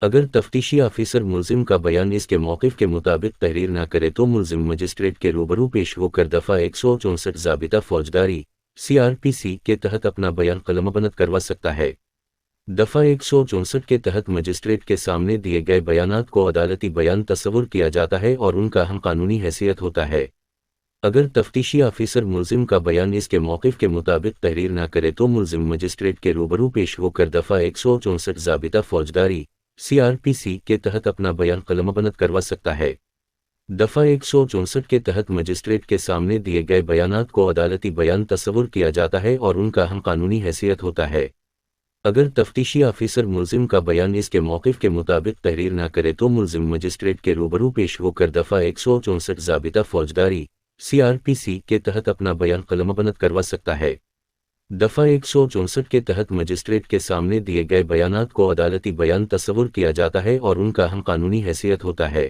اگر تفتیشی آفیسر ملزم کا بیان اس کے موقف کے مطابق تحریر نہ کرے تو ملزم مجسٹریٹ کے روبرو پیش ہو کر دفعہ 164 ضابطہ فوجداری CRPC کے تحت اپنا بیان قلمبند کروا سکتا ہے۔ دفعہ 164 کے تحت مجسٹریٹ کے سامنے دیے گئے بیانات کو عدالتی بیان تصور کیا جاتا ہے اور ان کا ہم قانونی حیثیت ہوتا ہے۔ اگر تفتیشی آفیسر ملزم کا بیان اس کے موقف کے مطابق تحریر نہ کرے تو ملزم مجسٹریٹ کے روبرو پیش ہو کر دفعہ 164 ضابطہ فوجداری CRPC کے تحت اپنا بیان قلمبند کروا سکتا ہے۔ دفعہ 164 کے تحت مجسٹریٹ کے سامنے دیے گئے بیانات کو عدالتی بیان تصور کیا جاتا ہے اور ان کا ہم قانونی حیثیت ہوتا ہے۔ اگر تفتیشی آفیسر ملزم کا بیان اس کے موقف کے مطابق تحریر نہ کرے تو ملزم مجسٹریٹ کے روبرو پیش ہو کر دفعہ 164 ضابطہ فوجداری CRPC کے تحت اپنا بیان قلمبند کروا سکتا ہے۔ دفعہ 164 کے تحت مجسٹریٹ کے سامنے دیے گئے بیانات کو عدالتی بیان تصور کیا جاتا ہے اور ان کا ہم قانونی حیثیت ہوتا ہے۔